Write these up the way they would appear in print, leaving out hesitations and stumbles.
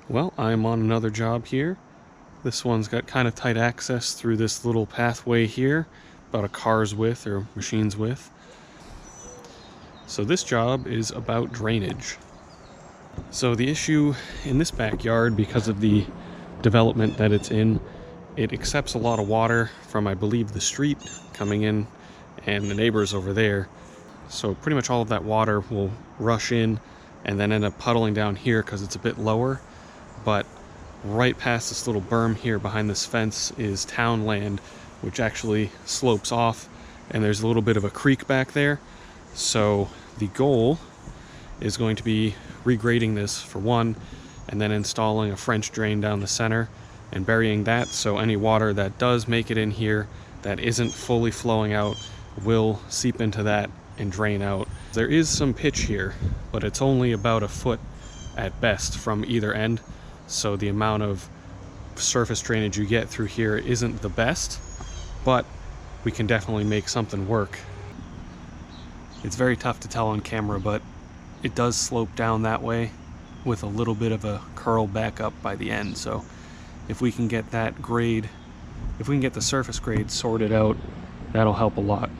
Well, I'm on another job here. This one's got kind of tight access through this little pathway here, about a car's width or machine's width. So this job is about drainage. So the issue in this backyard, because of the development that it's in, it accepts a lot of water from, I believe, the street coming in and the neighbors over there. So pretty much all of that water will rush in and then end up puddling down here because it's a bit lower. But right past this little berm here behind this fence is town land, which actually slopes off, and there's a little bit of a creek back there. So the goal is going to be regrading this for one, and then installing a French drain down the center and burying that, so any water that does make it in here that isn't fully flowing out will seep into that and drain out. There is some pitch here, but it's only about a foot at best from either end, so the amount of surface drainage you get through here isn't the best, but we can definitely make something work. It's very tough to tell on camera, but it does slope down that way with a little bit of a curl back up by the end. So if we can get that grade, if we can get the surface grade sorted out, that'll help a lot.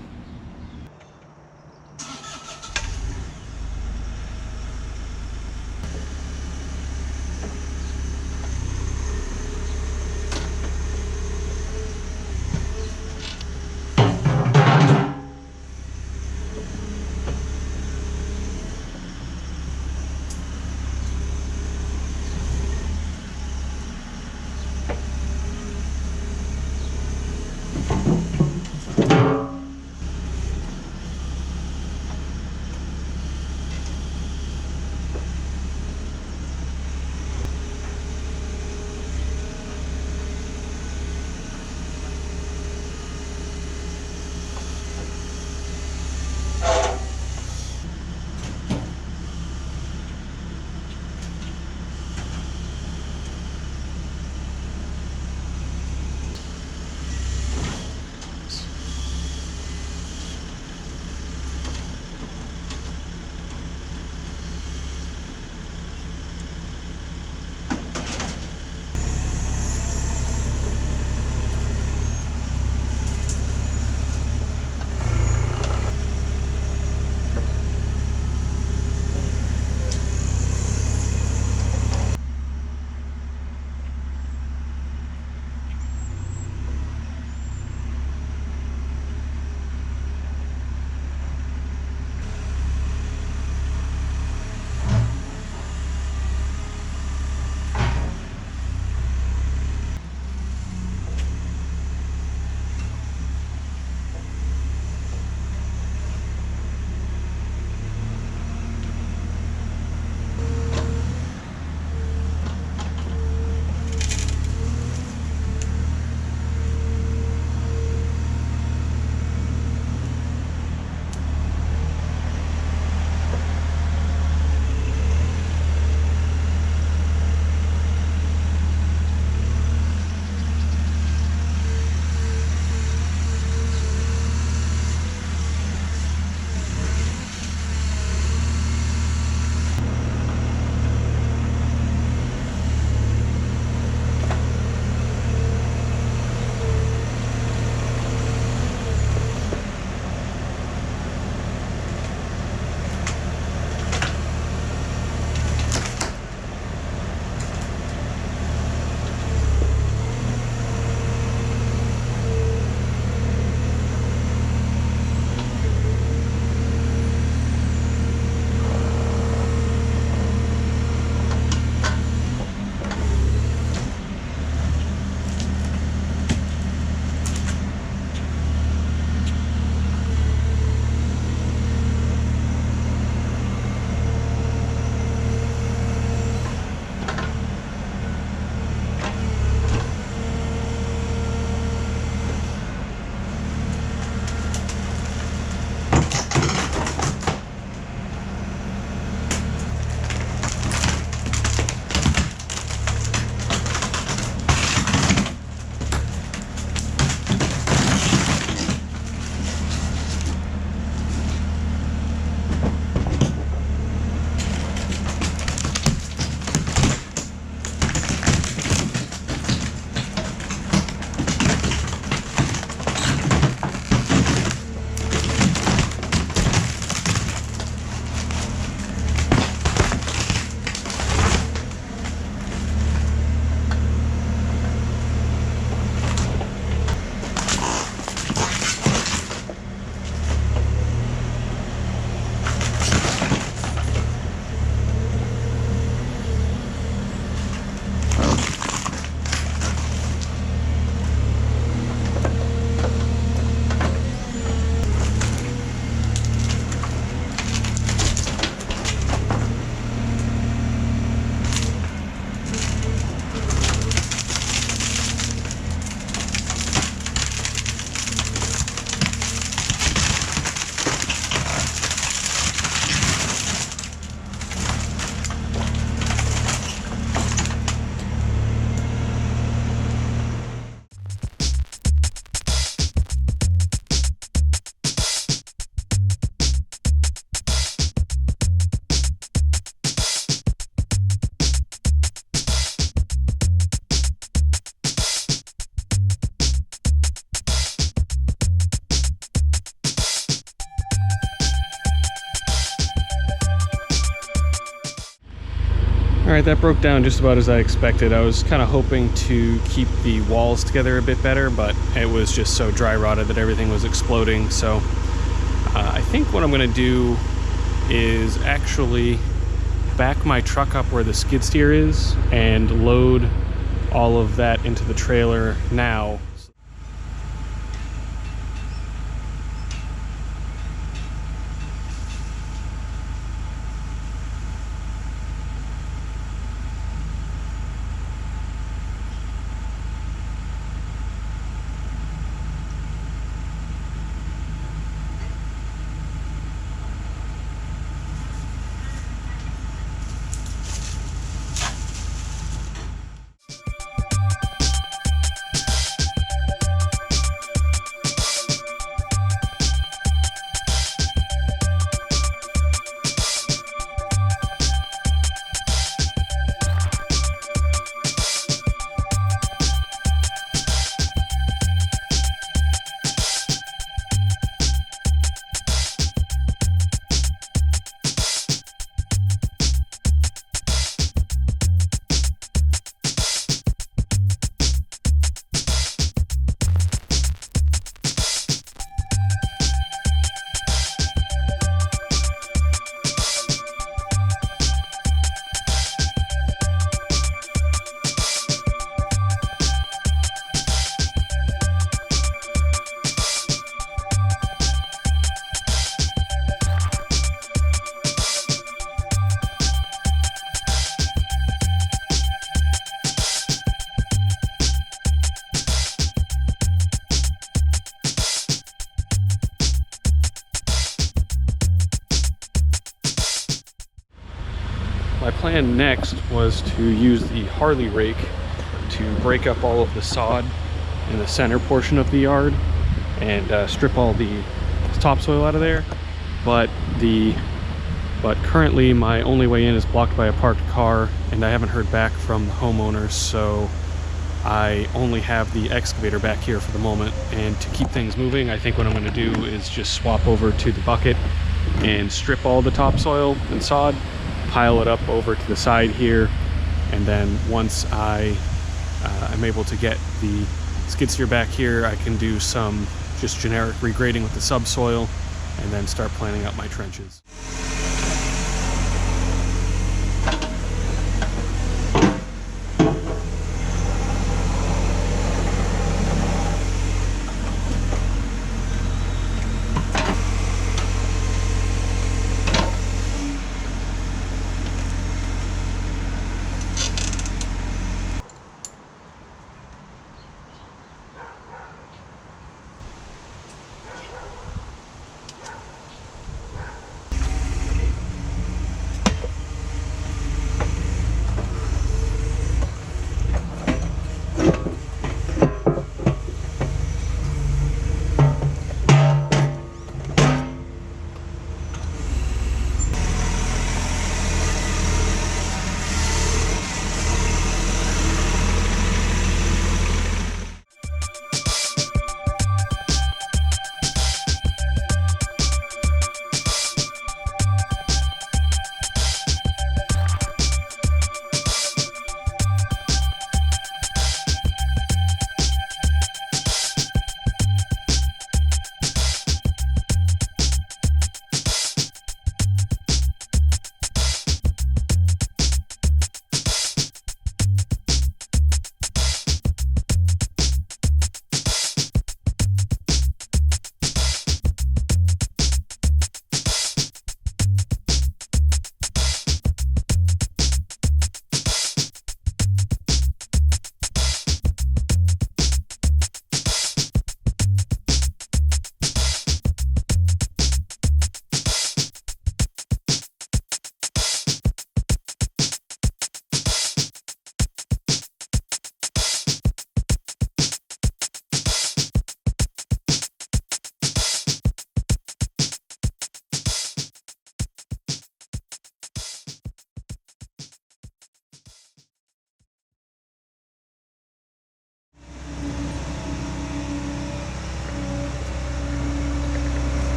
Alright, that broke down just about as I expected. I was kind of hoping to keep the walls together a bit better, but it was just so dry rotted that everything was exploding. So I think what I'm going to do is actually back my truck up where the skid steer is and load all of that into the trailer now. My plan next was to use the Harley rake to break up all of the sod in the center portion of the yard and strip all the topsoil out of there. But currently my only way in is blocked by a parked car, and I haven't heard back from the homeowners, so I only have the excavator back here for the moment. And to keep things moving, I think what I'm going to do is just swap over to the bucket and strip all the topsoil and sod, pile it up over to the side here, and then once I am able to get the skid steer back here, I can do some just generic regrading with the subsoil and then start planning out my trenches.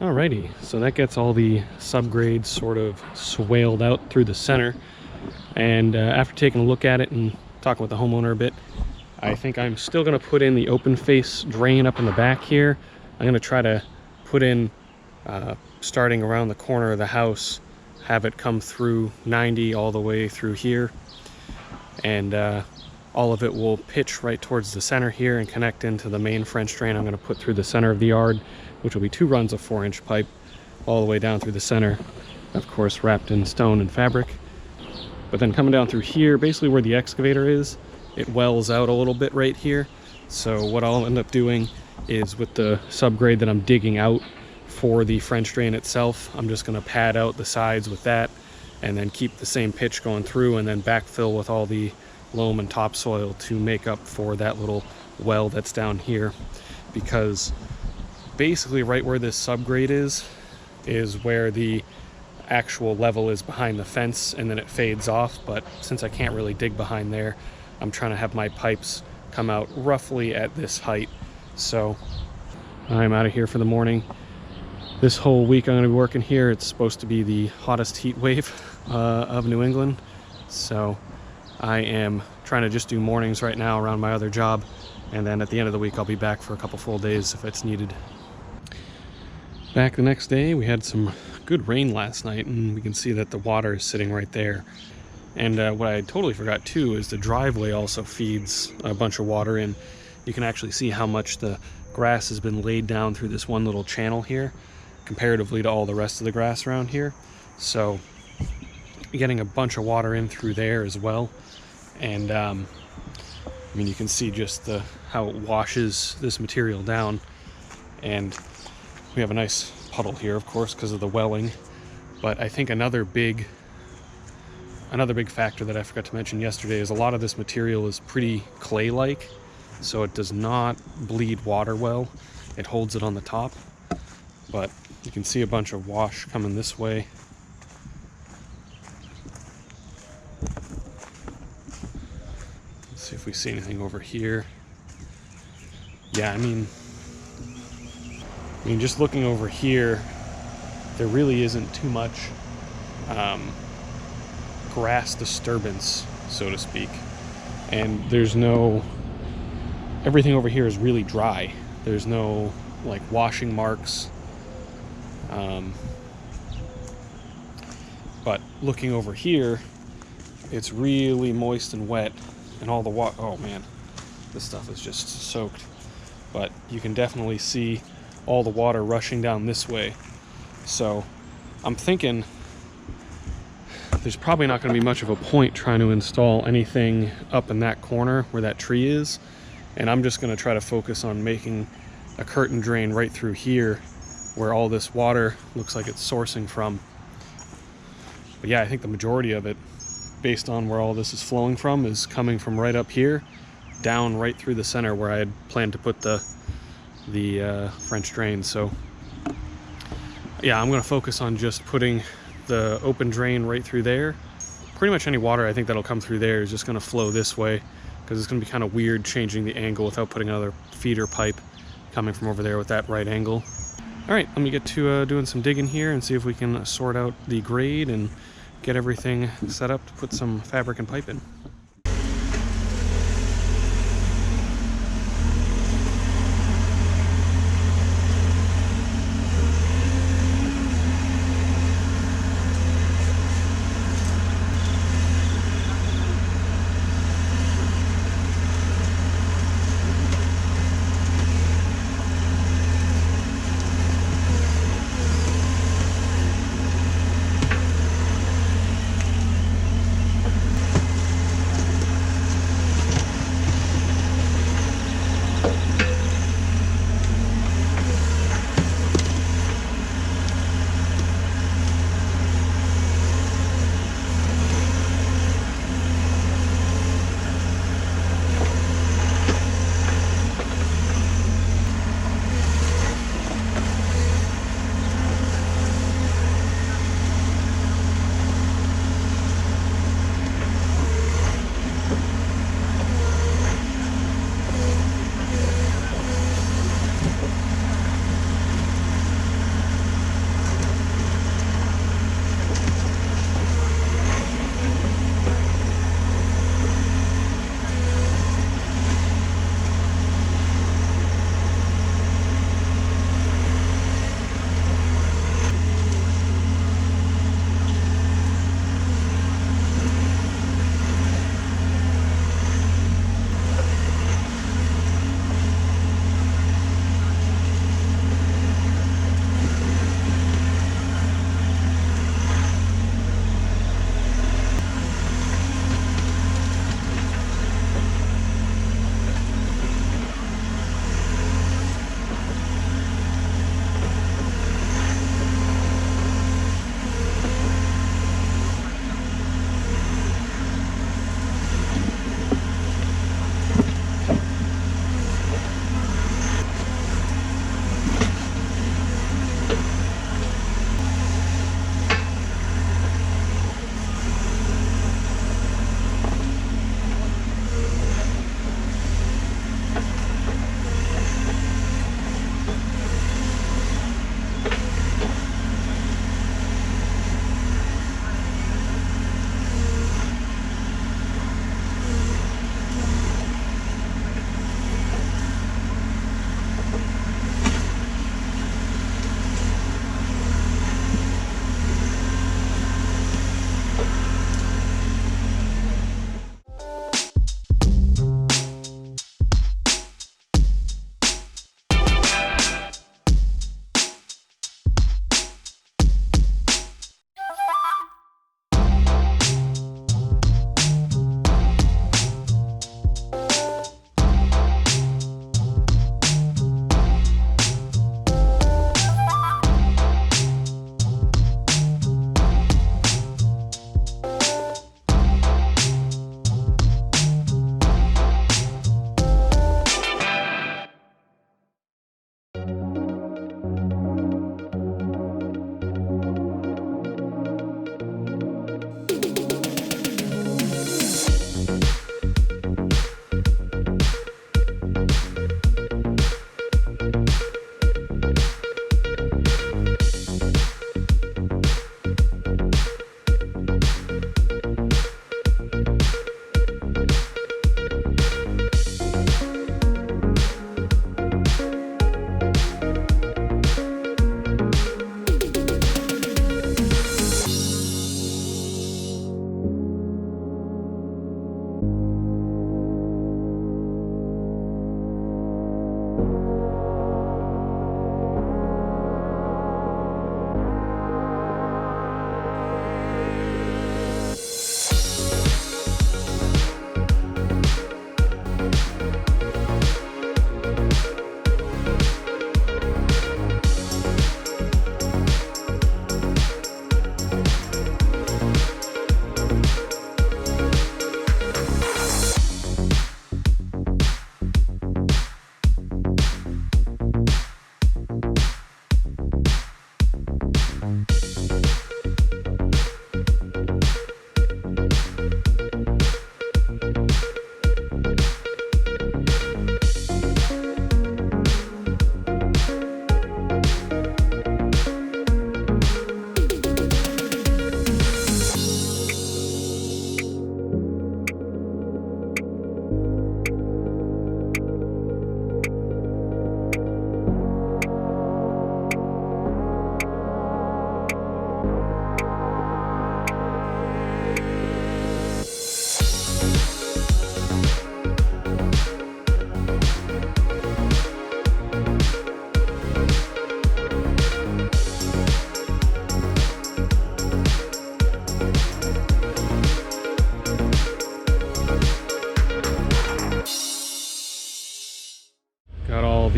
Alrighty, so that gets all the subgrades sort of swaled out through the center. And after taking a look at it and talking with the homeowner a bit, I think I'm still going to put in the open face drain up in the back here. I'm going to try to put in, starting around the corner of the house, have it come through 90 all the way through here. And all of it will pitch right towards the center here and connect into the main French drain I'm going to put through the center of the yard, which will be 2 runs of 4-inch pipe all the way down through the center, of course wrapped in stone and fabric. But then coming down through here, basically where the excavator is, it wells out a little bit right here. So what I'll end up doing is, with the subgrade that I'm digging out for the French drain itself, I'm just going to pad out the sides with that and then keep the same pitch going through, and then backfill with all the loam and topsoil to make up for that little well that's down here. Because basically right where this subgrade is where the actual level is behind the fence, and then it fades off. But since I can't really dig behind there, I'm trying to have my pipes come out roughly at this height. So I'm out of here for the morning. This whole week I'm going to be working here. It's supposed to be the hottest heat wave of New England. So I am trying to just do mornings right now around my other job. And then at the end of the week, I'll be back for a couple full days if it's needed. Back the next day, we had some good rain last night, and we can see that the water is sitting right there. And what I totally forgot too is the driveway also feeds a bunch of water in. You can actually see how much the grass has been laid down through this one little channel here, comparatively to all the rest of the grass around here. So getting a bunch of water in through there as well. And I mean, you can see just how it washes this material down. And we have a nice puddle here, of course, because of the welling. But I think another big factor that I forgot to mention yesterday is a lot of this material is pretty clay-like, so it does not bleed water well. It holds it on the top, but you can see a bunch of wash coming this way. Let's see if we see anything over here. Yeah, I mean, just looking over here, there really isn't too much grass disturbance, so to speak. And everything over here is really dry. There's no like washing marks. But looking over here, it's really moist and wet, and all the water, oh man, this stuff is just soaked. But you can definitely see all the water rushing down this way. So I'm thinking there's probably not going to be much of a point trying to install anything up in that corner where that tree is. And I'm just going to try to focus on making a curtain drain right through here where all this water looks like it's sourcing from. But yeah, I think the majority of it, based on where all this is flowing from, is coming from right up here down right through the center where I had planned to put the French drain. So yeah, I'm going to focus on just putting the open drain right through there. Pretty much any water I think that'll come through there is just going to flow this way, because it's going to be kind of weird changing the angle without putting another feeder pipe coming from over there with that right angle. All right, let me get to doing some digging here and see if we can sort out the grade and get everything set up to put some fabric and pipe in.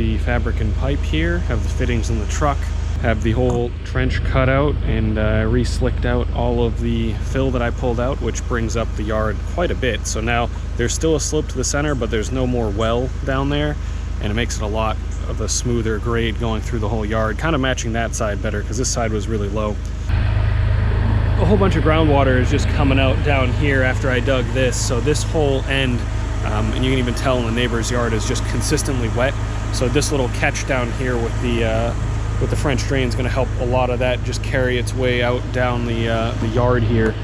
the fabric and pipe here, have the fittings in the truck, have the whole trench cut out and re-slicked out all of the fill that I pulled out, which brings up the yard quite a bit. So now there's still a slope to the center, but there's no more well down there, and it makes it a lot of a smoother grade going through the whole yard, kind of matching that side better because this side was really low. A whole bunch of groundwater is just coming out down here after I dug this, so this whole end, and you can even tell in the neighbor's yard, is just consistently wet. So this little catch down here with the French drain is going to help a lot of that just carry its way out down the yard here.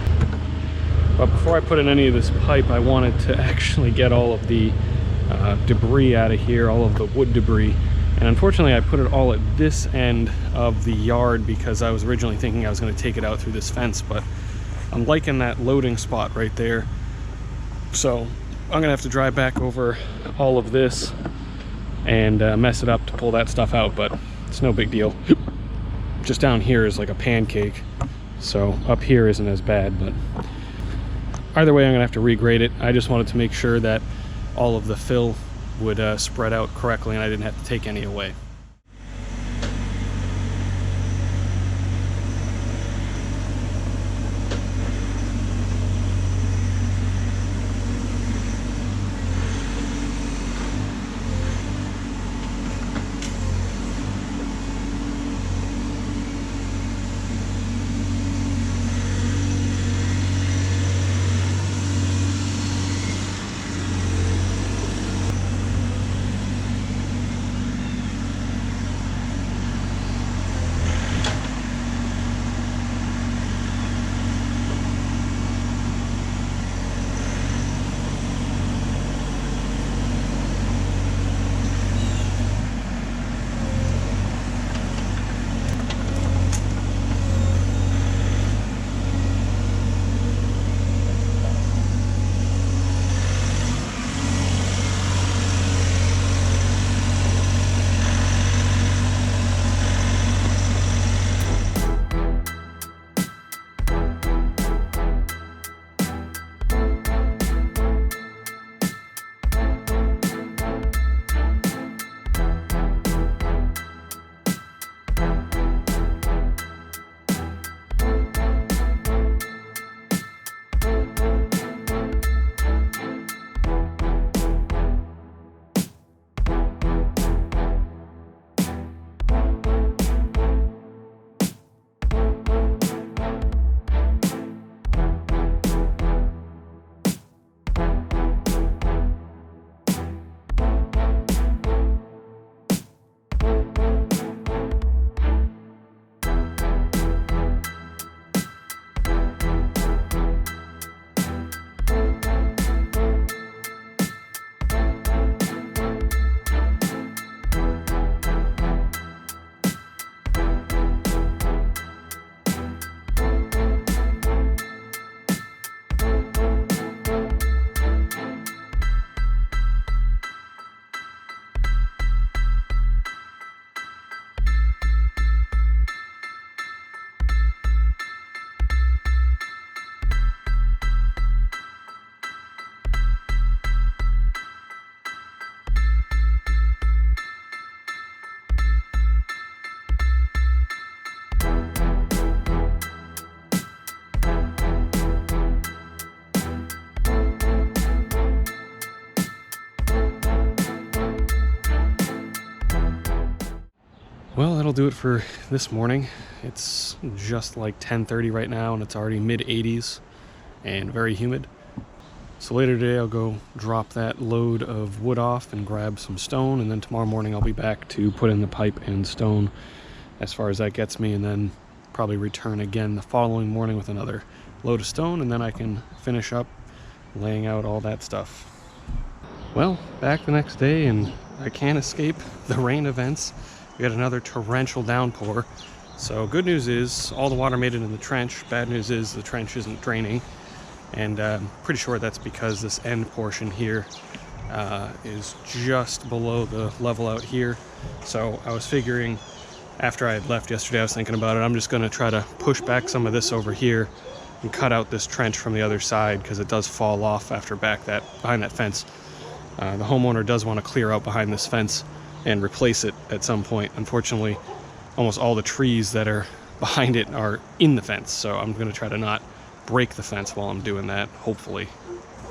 But before I put in any of this pipe, I wanted to actually get all of the debris out of here, all of the wood debris. And unfortunately I put it all at this end of the yard because I was originally thinking I was going to take it out through this fence, but I'm liking that loading spot right there. So I'm going to have to drive back over all of this and mess it up to pull that stuff out, but it's no big deal. Just down here is like a pancake, so up here isn't as bad, but either way I'm going to have to regrade it. I just wanted to make sure that all of the fill would spread out correctly and I didn't have to take any away. Well, that'll do it for this morning. It's just like 10:30 right now and it's already mid-80s and very humid. So later today I'll go drop that load of wood off and grab some stone, and then tomorrow morning I'll be back to put in the pipe and stone as far as that gets me, and then probably return again the following morning with another load of stone, and then I can finish up laying out all that stuff. Well, back the next day and I can't escape the rain events. We got another torrential downpour. So good news is all the water made it in the trench. Bad news is the trench isn't draining. And I'm pretty sure that's because this end portion here is just below the level out here. So I was figuring, after I had left yesterday, I was thinking about it. I'm just going to try to push back some of this over here and cut out this trench from the other side, because it does fall off after behind that fence. The homeowner does want to clear out behind this fence and replace it at some point. Unfortunately, almost all the trees that are behind it are in the fence, so I'm going to try to not break the fence while I'm doing that, hopefully.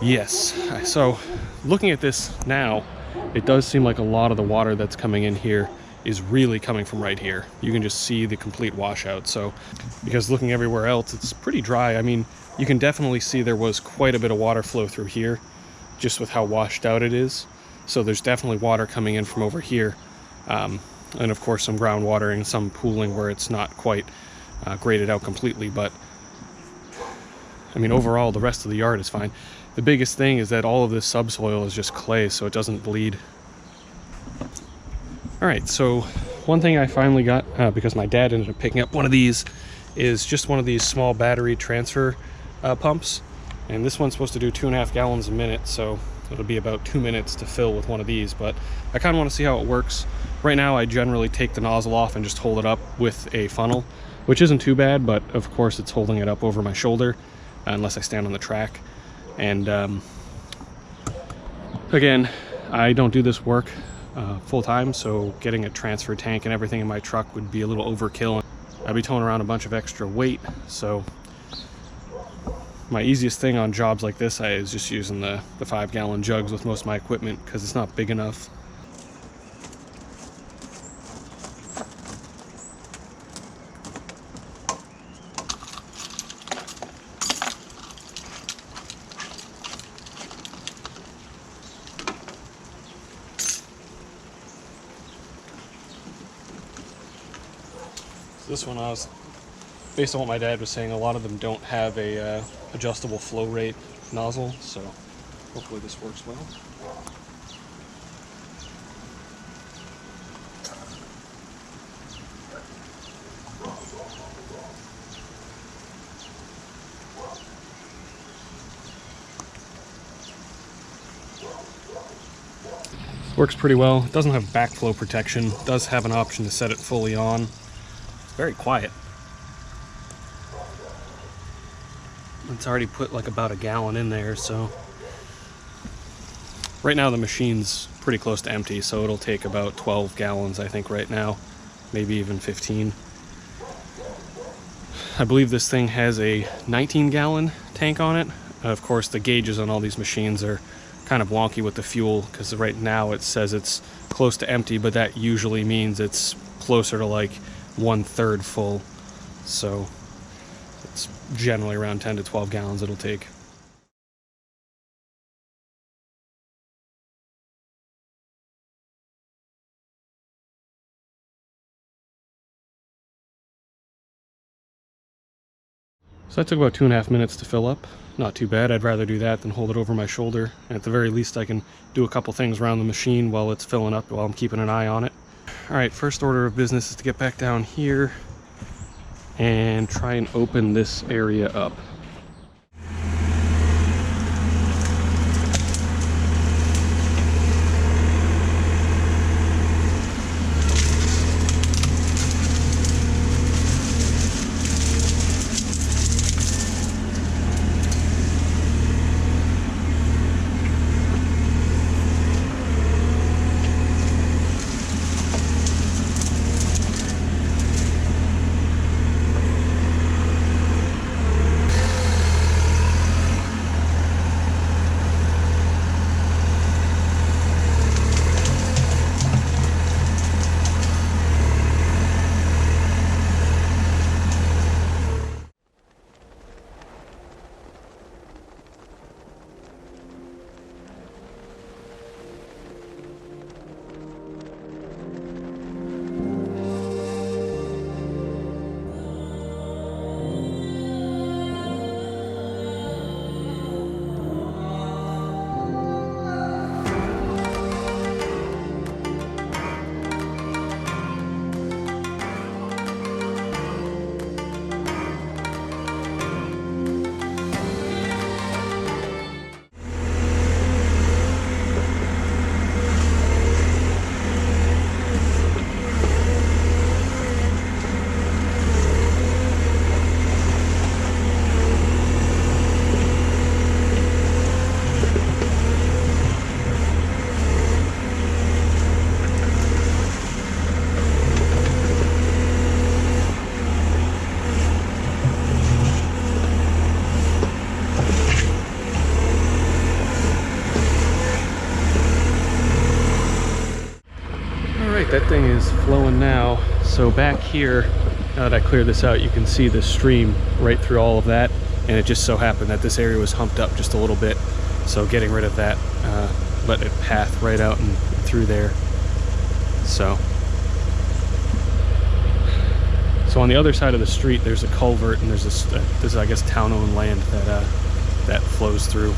Yes, so looking at this now, it does seem like a lot of the water that's coming in here is really coming from right here. You can just see the complete washout. So, because looking everywhere else, it's pretty dry. I mean, you can definitely see there was quite a bit of water flow through here, just with how washed out it is. So there's definitely water coming in from over here. And of course some groundwater and some pooling where it's not quite graded out completely. But I mean, overall, the rest of the yard is fine. The biggest thing is that all of this subsoil is just clay, so it doesn't bleed. All right, so one thing I finally got, because my dad ended up picking up one of these, is just one of these small battery transfer pumps. And this one's supposed to do 2.5 gallons a minute, so it'll be about 2 minutes to fill with one of these. But I kind of want to see how it works. Right now, I generally take the nozzle off and just hold it up with a funnel, which isn't too bad, but of course it's holding it up over my shoulder, unless I stand on the track. And again, I don't do this work full-time, so getting a transfer tank and everything in my truck would be a little overkill. I'd be towing around a bunch of extra weight, so my easiest thing on jobs like this is just using the 5-gallon jugs with most of my equipment, because it's not big enough. This one, based on what my dad was saying, a lot of them don't have a adjustable flow rate nozzle, so hopefully this works well. Works pretty well. It doesn't have backflow protection. It does have an option to set it fully on. Very quiet. It's already put like about 1 gallon in there, so right now the machine's pretty close to empty, so it'll take about 12 gallons I think right now, maybe even 15. I believe this thing has a 19-gallon tank on it. Of course, the gauges on all these machines are kind of wonky with the fuel, because right now it says it's close to empty, but that usually means it's closer to like 1/3 full, so it's generally around 10 to 12 gallons it'll take. So that took about 2.5 minutes to fill up. Not too bad. I'd rather do that than hold it over my shoulder. And at the very least, I can do a couple things around the machine while it's filling up, while I'm keeping an eye on it. All right, first order of business is to get back down here and try and open this area up. Alright, that thing is flowing now. So back here, now that I cleared this out, you can see the stream right through all of that, and it just so happened that this area was humped up just a little bit, so getting rid of that let it path right out and through there. So on the other side of the street there's a culvert, and there's this is I guess town-owned land that flows through.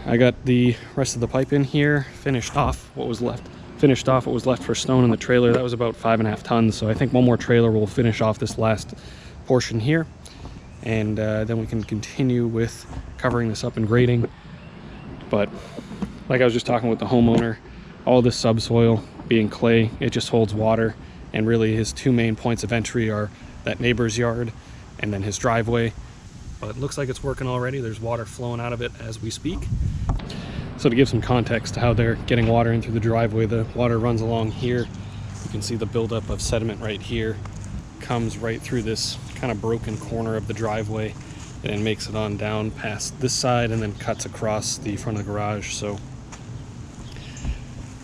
I got the rest of the pipe in here, finished off what was left finished off what was left for stone in the trailer. That was about 5.5 tons. So I think one more trailer will finish off this last portion here. And then we can continue with covering this up and grading. But like I was just talking with the homeowner, all this subsoil being clay, it just holds water. And really his two main points of entry are that neighbor's yard and then his driveway. But it looks like it's working already. There's water flowing out of it as we speak. So to give some context to how they're getting water in through the driveway, the water runs along here. You can see the buildup of sediment right here, comes right through this kind of broken corner of the driveway and then makes it on down past this side and then cuts across the front of the garage. So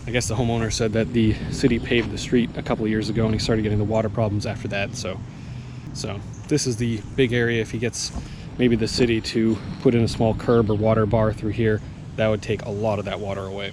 I guess the homeowner said that the city paved the street a couple of years ago and he started getting the water problems after that. So this is the big area. If he gets maybe the city to put in a small curb or water bar through here, that would take a lot of that water away.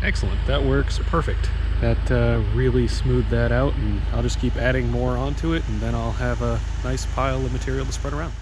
Excellent, that works perfect. That really smoothed that out, and I'll just keep adding more onto it, and then I'll have a nice pile of material to spread around.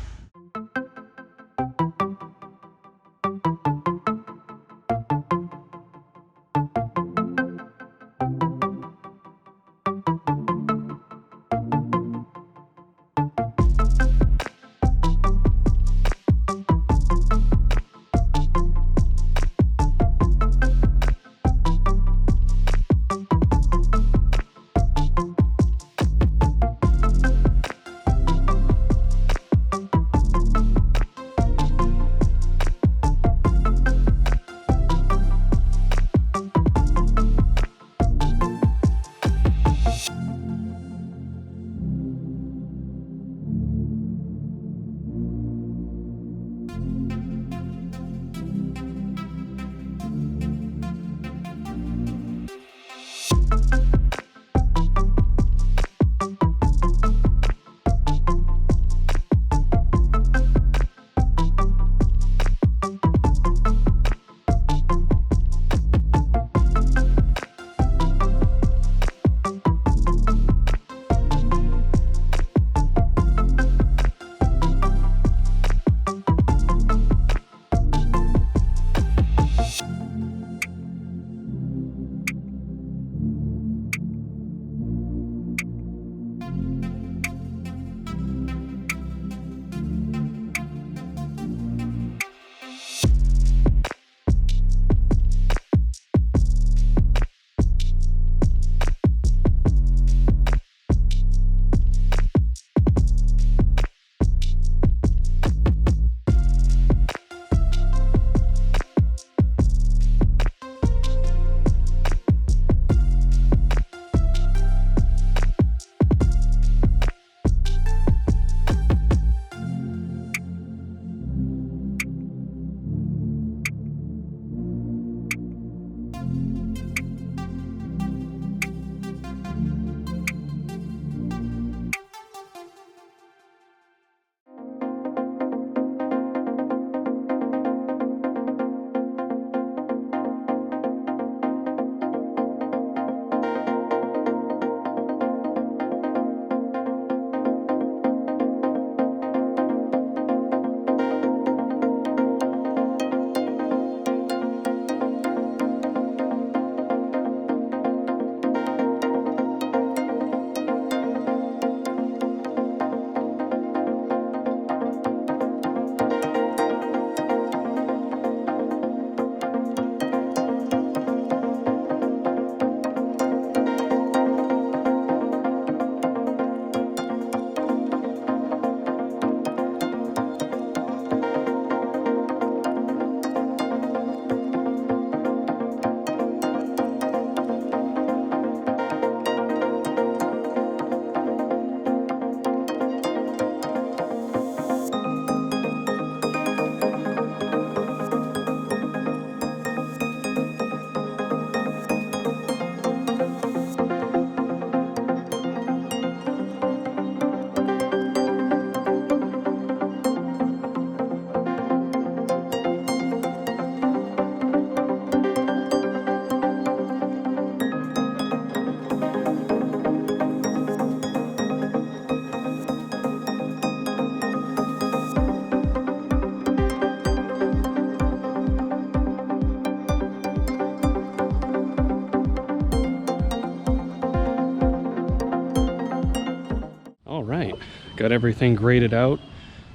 got everything graded out,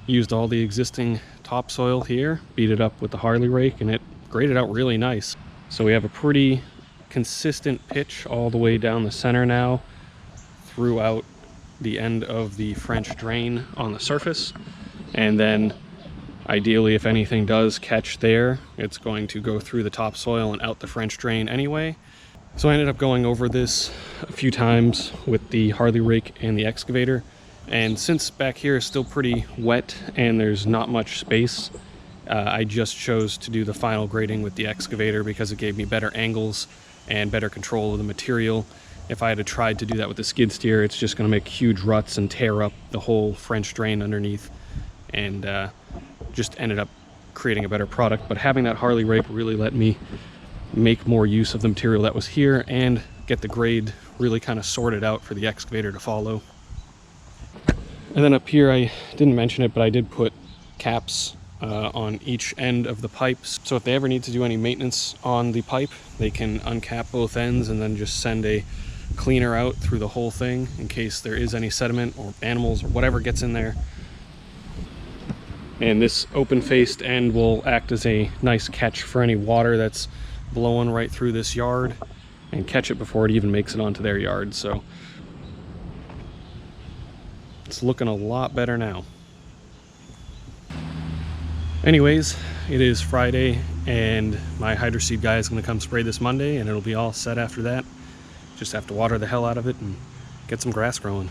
used all the existing topsoil here, beat it up with the Harley rake, and it graded out really nice. So we have a pretty consistent pitch all the way down the center now throughout the end of the French drain on the surface. And then ideally, if anything does catch there, it's going to go through the topsoil and out the French drain anyway. So I ended up going over this a few times with the Harley rake and the excavator. And since back here is still pretty wet and there's not much space, I just chose to do the final grading with the excavator because it gave me better angles and better control of the material. If I had tried to do that with the skid steer, it's just going to make huge ruts and tear up the whole French drain underneath, and just ended up creating a better product. But having that Harley rake really let me make more use of the material that was here and get the grade really kind of sorted out for the excavator to follow. And then up here, I didn't mention it, but I did put caps on each end of the pipes. So if they ever need to do any maintenance on the pipe, they can uncap both ends and then just send a cleaner out through the whole thing in case there is any sediment or animals or whatever gets in there. And this open-faced end will act as a nice catch for any water that's blowing right through this yard and catch it before it even makes it onto their yard. So it's looking a lot better now. Anyways, it is Friday and my hydroseed guy is going to come spray this Monday and it'll be all set after that. Just have to water the hell out of it and get some grass growing.